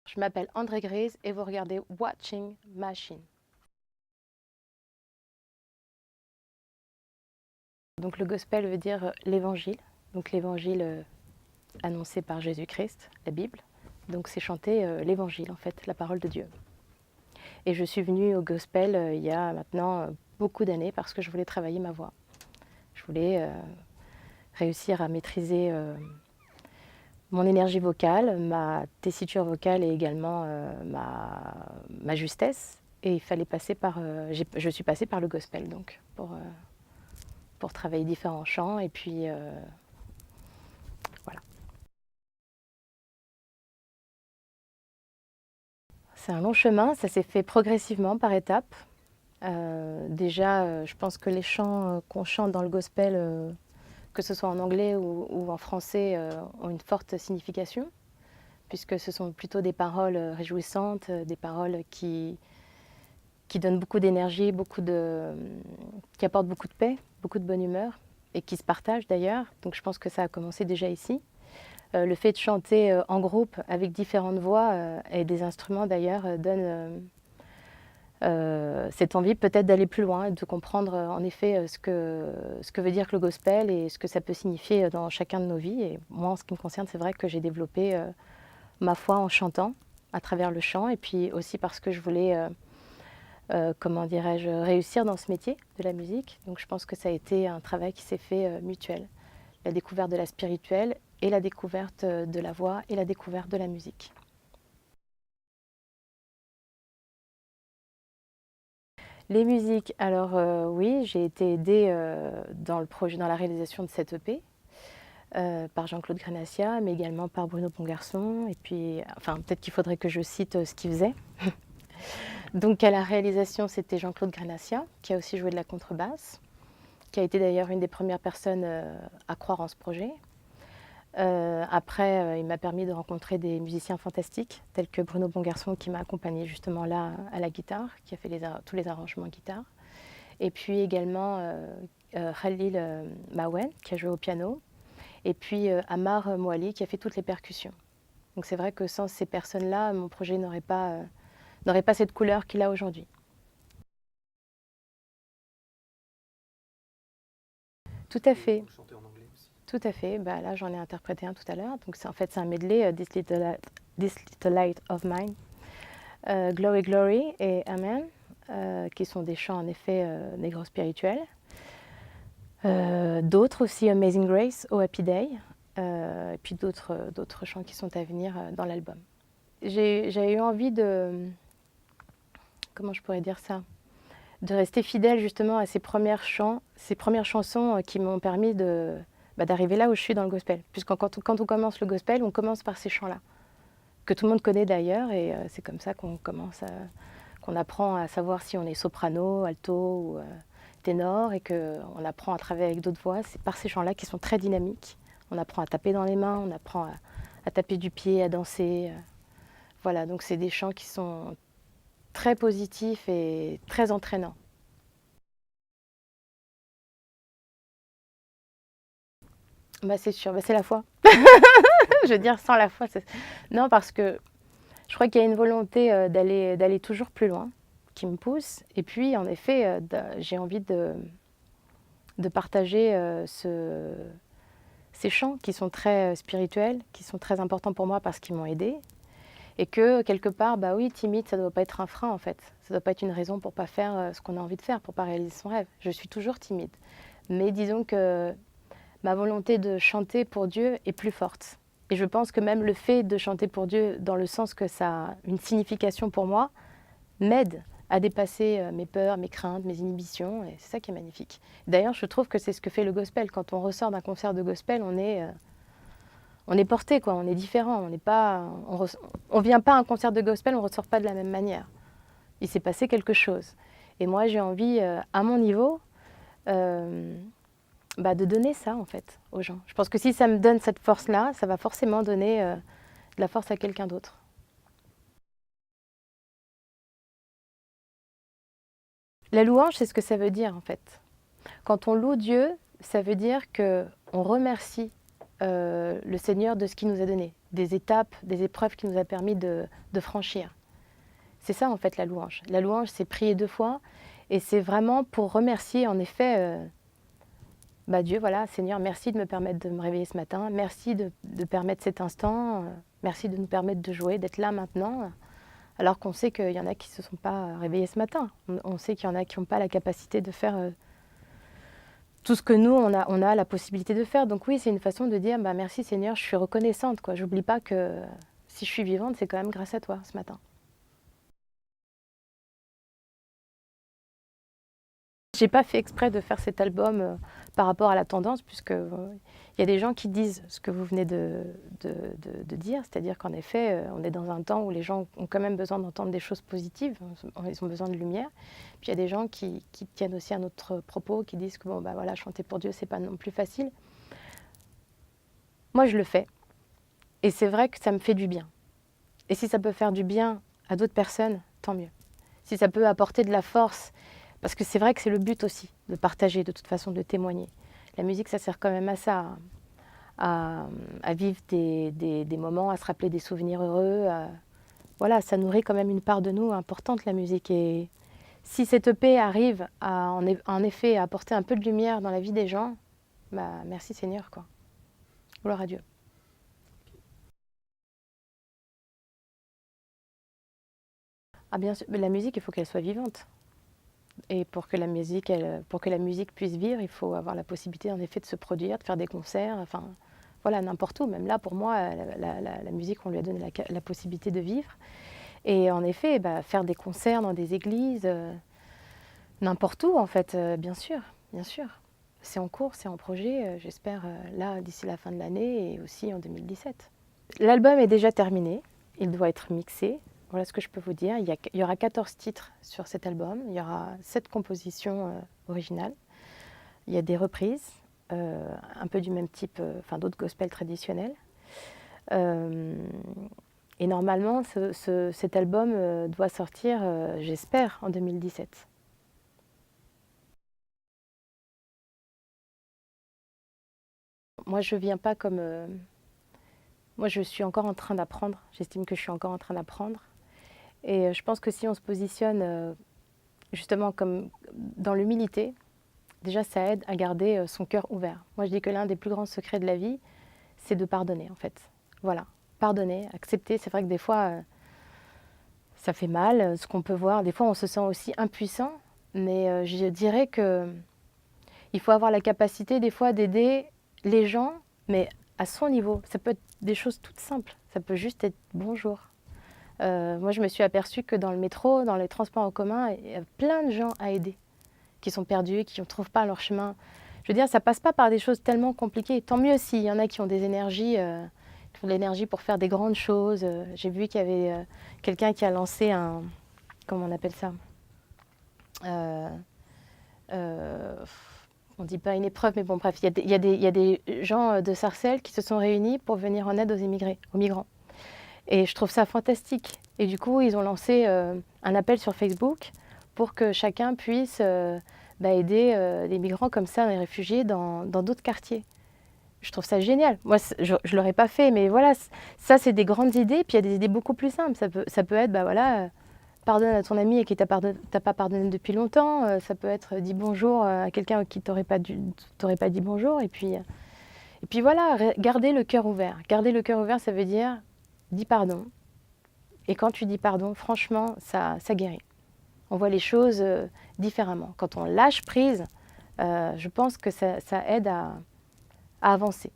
Je m'appelle André Grise et vous regardez Watching Machine. Donc le gospel veut dire l'évangile, donc l'évangile annoncé par Jésus-Christ, la Bible. Donc c'est chanter l'évangile en fait, la parole de Dieu. Et je suis venue au gospel il y a maintenant beaucoup d'années parce que je voulais travailler ma voix. Je voulais réussir à maîtriser mon énergie vocale, ma tessiture vocale et également ma justesse. Et il fallait passer par... je suis passée par le gospel donc pour travailler différents chants et puis voilà. C'est un long chemin, ça s'est fait progressivement par étapes. Déjà, je pense que les chants qu'on chante dans le gospel, que ce soit en anglais ou en français, ont une forte signification, puisque ce sont plutôt des paroles réjouissantes, des paroles qui donnent beaucoup d'énergie, qui apportent beaucoup de paix, beaucoup de bonne humeur, et qui se partagent d'ailleurs. Donc je pense que ça a commencé déjà ici. Le fait de chanter en groupe avec différentes voix et des instruments d'ailleurs donne cette envie peut-être d'aller plus loin et de comprendre en effet ce que veut dire que le gospel et ce que ça peut signifier dans chacun de nos vies. Et moi, en ce qui me concerne, c'est vrai que j'ai développé ma foi en chantant à travers le chant et puis aussi parce que je voulais, comment dirais-je, réussir dans ce métier de la musique. Donc je pense que ça a été un travail qui s'est fait mutuel. La découverte de la spirituelle et la découverte de la voix et la découverte de la musique. Les musiques, alors oui, j'ai été aidée dans le projet, dans la réalisation de cette EP par Jean-Claude Grenassia, mais également par Bruno Pongarçon. Et puis, enfin, peut-être qu'il faudrait que je cite ce qu'il faisait. Donc, à la réalisation, c'était Jean-Claude Grenassia, qui a aussi joué de la contrebasse, qui a été d'ailleurs une des premières personnes à croire en ce projet. Après, il m'a permis de rencontrer des musiciens fantastiques, tels que Bruno Bongarçon, qui m'a accompagné justement là à la guitare, qui a fait tous les arrangements guitare. Et puis également Khalil Mawen, qui a joué au piano. Et puis Amar Mouali, qui a fait toutes les percussions. Donc c'est vrai que sans ces personnes-là, mon projet n'aurait pas cette couleur qu'il a aujourd'hui. Tout à fait. Vous chantez en anglais aussi. Tout à fait. Bah, là, j'en ai interprété un tout à l'heure. Donc, en fait, c'est un medley, This Little Light of Mine, Glory Glory et Amen, qui sont des chants en effet négro spirituels. D'autres aussi, Amazing Grace, Oh Happy Day, et puis d'autres chants qui sont à venir dans l'album. J'ai eu envie de, comment je pourrais dire ça, de rester fidèle justement à ces premières chansons qui m'ont permis d'arriver là où je suis dans le gospel. Puisque quand on commence le gospel, on commence par ces chants-là, que tout le monde connaît d'ailleurs, et c'est comme ça qu'on apprend à savoir si on est soprano, alto ou ténor, et qu'on apprend à travailler avec d'autres voix. C'est par ces chants-là qui sont très dynamiques. On apprend à taper dans les mains, on apprend à taper du pied, à danser. Voilà, donc c'est des chants qui sont très positifs et très entraînants. Bah, c'est sûr, bah, c'est la foi. Je veux dire, sans la foi, non, parce que je crois qu'il y a une volonté d'aller toujours plus loin qui me pousse. Et puis, en effet, j'ai envie de partager ces chants qui sont très spirituels, qui sont très importants pour moi parce qu'ils m'ont aidée. Et que, quelque part, bah oui, timide, ça ne doit pas être un frein, en fait. Ça ne doit pas être une raison pour ne pas faire ce qu'on a envie de faire, pour ne pas réaliser son rêve. Je suis toujours timide. Mais disons que ma volonté de chanter pour Dieu est plus forte. Et je pense que même le fait de chanter pour Dieu, dans le sens que ça a une signification pour moi, m'aide à dépasser mes peurs, mes craintes, mes inhibitions. Et c'est ça qui est magnifique. D'ailleurs, je trouve que c'est ce que fait le gospel. Quand on ressort d'un concert de gospel, on est porté, quoi. On est différent. On vient pas à un concert de gospel, on ressort pas de la même manière. Il s'est passé quelque chose. Et moi, j'ai envie, à mon niveau, de donner ça en fait aux gens. Je pense que si ça me donne cette force-là, ça va forcément donner de la force à quelqu'un d'autre. La louange, c'est ce que ça veut dire en fait. Quand on loue Dieu, ça veut dire que on remercie le Seigneur de ce qu'il nous a donné, des étapes, des épreuves qu'il nous a permis de franchir. C'est ça en fait la louange. La louange, c'est prier 2 fois et c'est vraiment pour remercier en effet Dieu, voilà, Seigneur, merci de me permettre de me réveiller ce matin, merci de permettre cet instant, merci de nous permettre de jouer, d'être là maintenant, alors qu'on sait qu'il y en a qui ne se sont pas réveillés ce matin. On sait qu'il y en a qui n'ont pas la capacité de faire tout ce que nous, on a la possibilité de faire. Donc oui, c'est une façon de dire merci Seigneur, je suis reconnaissante. Je n'oublie pas que si je suis vivante, c'est quand même grâce à toi ce matin. J'ai pas fait exprès de faire cet album par rapport à la tendance, puisque il y a des gens qui disent ce que vous venez de dire, c'est-à-dire qu'en effet, on est dans un temps où les gens ont quand même besoin d'entendre des choses positives, ils ont besoin de lumière. Puis il y a des gens qui tiennent aussi à notre propos, qui disent que voilà, chanter pour Dieu, c'est pas non plus facile. Moi, je le fais, et c'est vrai que ça me fait du bien. Et si ça peut faire du bien à d'autres personnes, tant mieux. Si ça peut apporter de la force. Parce que c'est vrai que c'est le but aussi, de partager, de toute façon, de témoigner. La musique, ça sert quand même à ça, à vivre des moments, à se rappeler des souvenirs heureux. Voilà, ça nourrit quand même une part de nous importante, la musique. Et si cette EP arrive à, en effet, à apporter un peu de lumière dans la vie des gens, merci Seigneur, quoi. Gloire à Dieu. Ah bien sûr, mais la musique, il faut qu'elle soit vivante. Et pour que la musique puisse vivre, il faut avoir la possibilité en effet de se produire, de faire des concerts, enfin voilà, n'importe où. Même là, pour moi, la musique, on lui a donné la possibilité de vivre. Et en effet, faire des concerts dans des églises, n'importe où en fait, bien sûr, bien sûr. C'est en cours, c'est en projet, j'espère là d'ici la fin de l'année et aussi en 2017. L'album est déjà terminé, il doit être mixé. Voilà ce que je peux vous dire. Il y aura 14 titres sur cet album. Il y aura 7 compositions originales. Il y a des reprises, un peu du même type, d'autres gospels traditionnels. Et normalement, cet album doit sortir, j'espère, en 2017. Moi, je viens pas comme... moi, je suis encore en train d'apprendre. J'estime que je suis encore en train d'apprendre. Et je pense que si on se positionne justement comme dans l'humilité, déjà ça aide à garder son cœur ouvert. Moi je dis que l'un des plus grands secrets de la vie, c'est de pardonner en fait. Voilà, pardonner, accepter. C'est vrai que des fois ça fait mal, ce qu'on peut voir. Des fois on se sent aussi impuissant, mais je dirais que il faut avoir la capacité des fois d'aider les gens, mais à son niveau. Ça peut être des choses toutes simples. Ça peut juste être bonjour. Moi, je me suis aperçue que dans le métro, dans les transports en commun, il y a plein de gens à aider, qui sont perdus, qui ne trouvent pas leur chemin. Je veux dire, ça passe pas par des choses tellement compliquées. Tant mieux s'il y en a qui ont des énergies, qui ont de l'énergie pour faire des grandes choses. J'ai vu qu'il y avait quelqu'un qui a lancé un... Comment on appelle ça on ne dit pas une épreuve, mais bon, bref, il y a des gens de Sarcelles qui se sont réunis pour venir en aide aux immigrés, aux migrants. Et je trouve ça fantastique. Et du coup, ils ont lancé un appel sur Facebook pour que chacun puisse aider des migrants comme ça, des réfugiés, dans d'autres quartiers. Je trouve ça génial. Moi, je ne l'aurais pas fait, mais voilà, ça, c'est des grandes idées. Puis il y a des idées beaucoup plus simples. Ça peut être, pardonne à ton ami et qui t'a pas pardonné depuis longtemps. Ça peut être, dis bonjour à quelqu'un qui t'aurait pas dit bonjour. Et puis voilà, garder le cœur ouvert. Garder le cœur ouvert, ça veut dire dis pardon. Et quand tu dis pardon, franchement, ça guérit. On voit les choses différemment. Quand on lâche prise, je pense que ça aide à avancer.